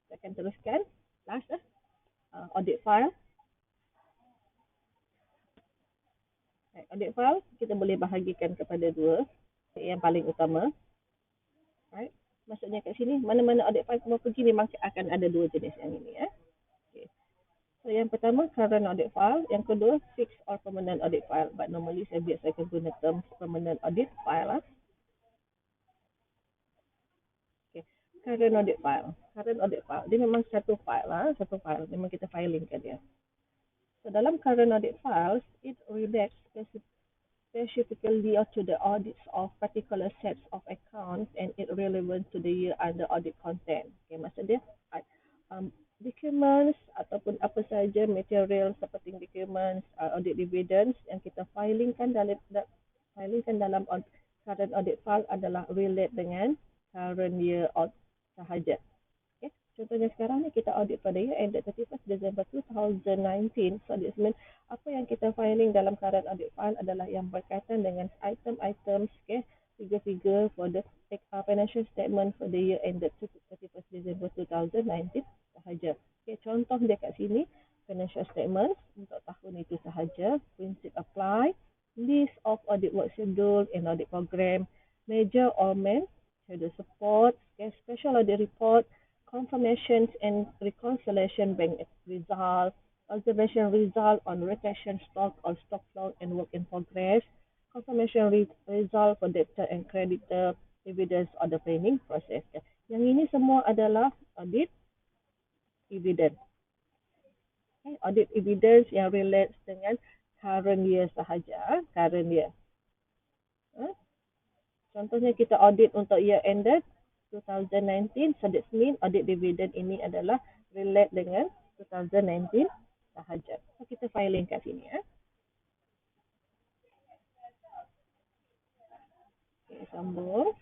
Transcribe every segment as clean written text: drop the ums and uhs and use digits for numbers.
Kita akan teruskan. Last, audit file. Audit file kita boleh bahagikan kepada dua. Yang paling utama, right? Maksudnya kat sini, mana-mana audit file semua pergi memang akan ada dua jenis yang ini. Okay. So yang pertama, current audit file. Yang kedua, fixed or permanent audit file. But normally saya biasa guna term permanent audit file. Okay. Current audit file. Current audit file. Dia memang satu file. Satu file. Memang kita filingkan dia. So dalam current audit files, it relates specifically to the audits of particular sets of accounts and it relevant to the year under audit content. Okay, maksud dia, documents ataupun apa saja material seperti documents, audit dividends yang kita filingkan dalam current audit file adalah relate dengan current year sahaja. Okay. Contohnya sekarang ni kita audit pada year ended 31st December 2019. So this means apa yang kita filing dalam current audit file adalah yang berkaitan dengan item-item, okay, figure-figure for the financial statement for the year ended 31st December 2019 sahaja. Okay, contoh dia kat sini, financial statement untuk tahun itu sahaja, prinsip apply, list of audit work schedule and audit program, major or main, schedule support, okay, special audit report, confirmations and reconciliation bank result, observation result on rotation stock or stock flow and work in progress, confirmation result for debtor and creditor, evidence of the planning process. Yang ini semua adalah audit evidence. Okay, audit evidence yang relates dengan current year sahaja, current year. Contohnya kita audit untuk year ended 2019, so that means audit dividend ini adalah relate dengan 2019 sahaja. So kita filing kat sini. Okay, sambung.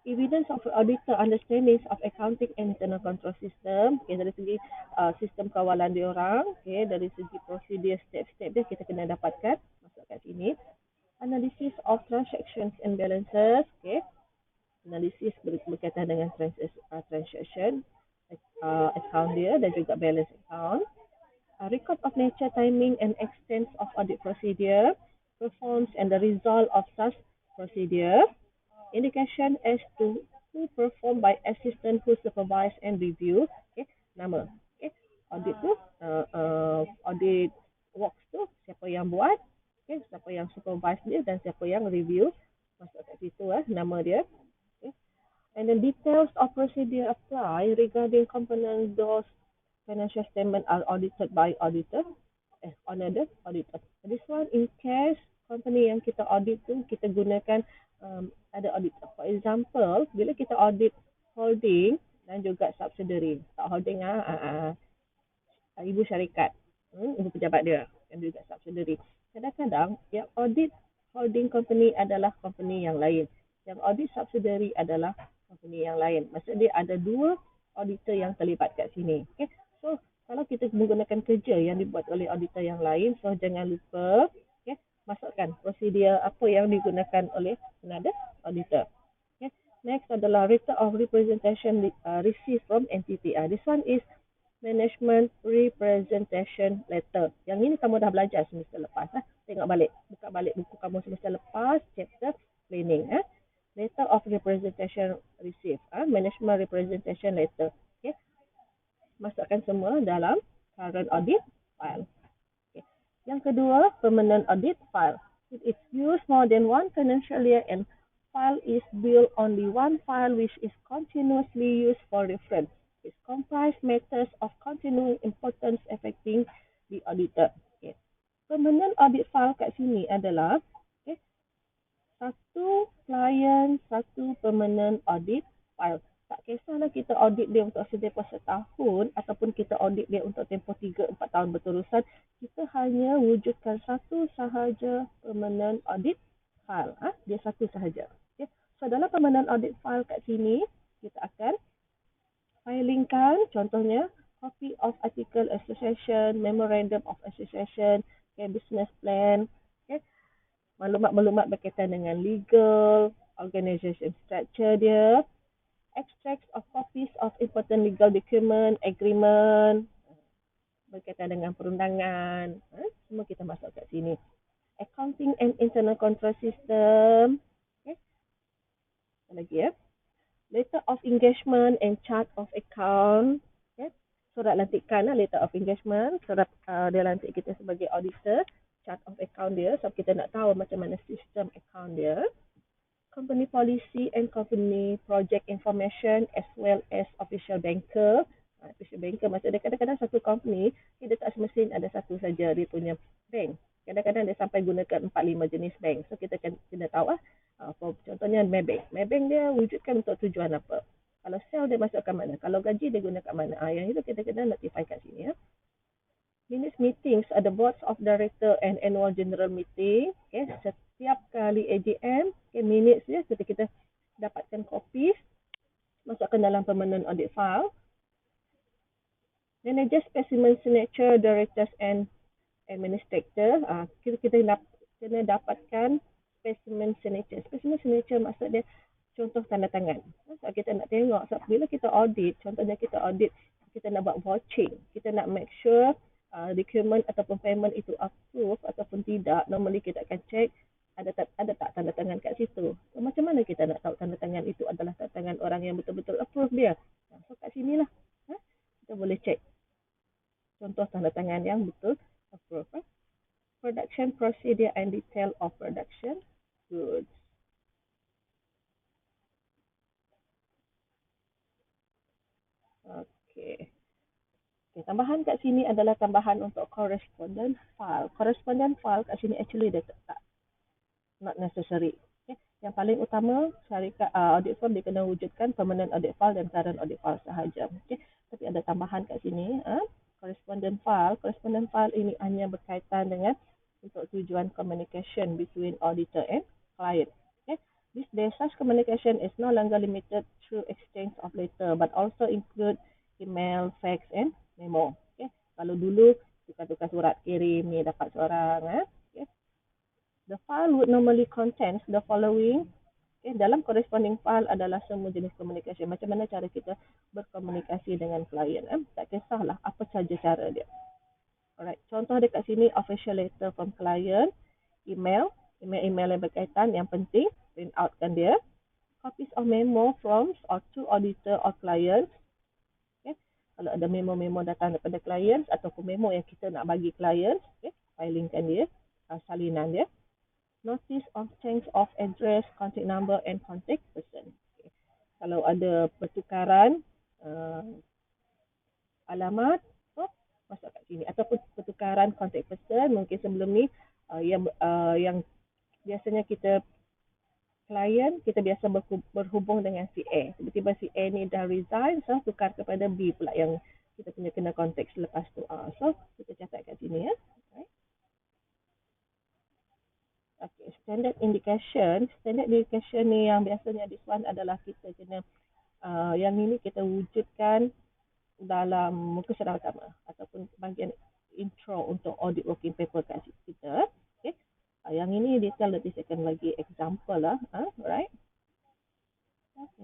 Evidence of auditor understandings of accounting and internal control system. Okay, dari segi sistem kawalan diorang, okay, dari segi prosedur step-step dia kita kena dapatkan masuk kat sini. Analysis of transactions and balances. Okay, analisis berkaitan dengan transaction account dia dan juga balance account. Record of nature, timing and extent of audit procedure, performance and the result of such procedure, indication as to who performed by assistant who supervise and review. Okay, nama. Okay, audit tu, audit works tu siapa yang buat, okay, siapa yang supervise dia dan siapa yang review. Masuk kat situ nama dia. And then details of procedure apply regarding component those financial statement are audited by auditor, another auditor. This one in case company yang kita audit tu kita gunakan ada auditor. For example, bila kita audit holding dan juga subsidiary. Holding ibu syarikat, ibu pejabat dia dan juga subsidiary. Kadang-kadang yang audit holding company adalah company yang lain. Yang audit subsidiary adalah company yang lain. Maksud dia ada dua auditor yang terlibat kat sini. Okay. So, kalau kita menggunakan kerja yang dibuat oleh auditor yang lain, so jangan lupa masukkan prosedur apa yang digunakan oleh another auditor. Okay. Next adalah letter of representation received from entity. This one is management representation letter. Yang ini kamu dah belajar semester lepas. Tengok balik. Buka balik buku kamu semester lepas, chapter planning. Letter of representation received. Management representation letter. Okay. Masukkan semua dalam current audit file. Okay. Yang kedua, permanent audit file. It is used more than one financial year and file is built only one file which is continuously used for reference. It comprises matters of continuing importance affecting the auditor. Okay. Permanent audit file kat sini adalah satu client, satu permanent audit file. Tak kisahlah kita audit dia untuk tempoh setahun ataupun kita audit dia untuk tempoh 3-4 tahun berterusan, kita hanya wujudkan satu sahaja permanent audit file. Dia satu sahaja. Okay. So dalam permanent audit file kat sini, kita akan filingkan contohnya copy of article association, memorandum of association, business plan, maklumat-maklumat berkaitan dengan legal, organisation structure dia, extracts of copies of important legal document, agreement, berkaitan dengan perundangan, semua kita masuk kat sini. Accounting and internal control system. Okay. Lagi ya. Letter of engagement and chart of account. Okay. Surat lantikan letter of engagement. Surat dia lantik kita sebagai auditor. Chart of account dia. So kita nak tahu macam mana sistem account dia. Company policy and company project information as well as official banker. Official banker maksudnya kadang-kadang satu company dia tak semestinya ada satu saja dia punya bank. Kadang-kadang dia sampai gunakan 4-5 jenis bank. So kita kena tahu contohnya Maybank. Maybank dia wujudkan untuk tujuan apa. Kalau sell dia masukkan mana. Kalau gaji dia gunakan mana. Yang itu kita kena notify kat sini ya. Minutes meetings ada boards of director and annual general meeting. Okay, setiap kali AGM, okay, minutes dia kita dapatkan kopi, masukkan dalam permanent audit file. Manager specimen signature, directors and administrator. Kita kena dapatkan specimen signature. Specimen signature maksud dia contoh tanda tangan. So, kita nak tengok bila kita audit, contohnya kita audit, kita nak buat vouching, kita nak make sure document ataupun payment itu approve ataupun tidak. Normally kita akan check ada tak tanda tangan kat situ. So, macam mana kita nak tahu tanda tangan itu adalah tanda tangan orang yang betul-betul approve dia. So kat sinilah kita boleh check contoh tanda tangan yang betul approve. Production procedure and detail of production goods. Okay. Tambahan kat sini adalah tambahan untuk correspondent file. Correspondent file kat sini actually dia tak not necessary. Okay. Yang paling utama syarikat audit firm dia kena wujudkan permanent audit file dan current audit file sahaja. Okay. Tapi ada tambahan kat sini. Correspondent file. Correspondent file ini hanya berkaitan dengan untuk tujuan communication between auditor and client. Okay. This day, such communication is no longer limited through exchange of letter, but also include email, fax, and memo. Okay. Kalau dulu tukar-tukar surat kirim ni dapat seorang. Okay. The file would normally contain the following. Okay. Dalam corresponding file adalah semua jenis komunikasi. Macam mana cara kita berkomunikasi dengan klien. Tak kisahlah apa saja cara dia. Alright. Contoh dekat sini official letter from client, email yang berkaitan yang penting, print out kan dia. Copies of memo from or to auditor or clients. Kalau ada memo-memo datang daripada clients ataupun memo yang kita nak bagi clients, okay, filingkan dia, salinan dia. Notice of change of address, contact number and contact person. Okay. Kalau ada pertukaran alamat, masuk kat sini. Ataupun pertukaran contact person, mungkin sebelum ni yang biasanya kita klien kita biasa berhubung dengan si A. Tiba-tiba si A ni dah resign, so tukar kepada B pula yang kita punya kena kontak selepas tu. So kita catat kat sini ya. Okay. Okay, standard indication. Standard indication ni yang biasanya this one adalah kita kena yang ini kita wujudkan dalam muka surat utama ataupun bahagian intro untuk audit working paper kat kita. Okay. Yang ini detail nanti saya akan bagi example lah. Right. Okay.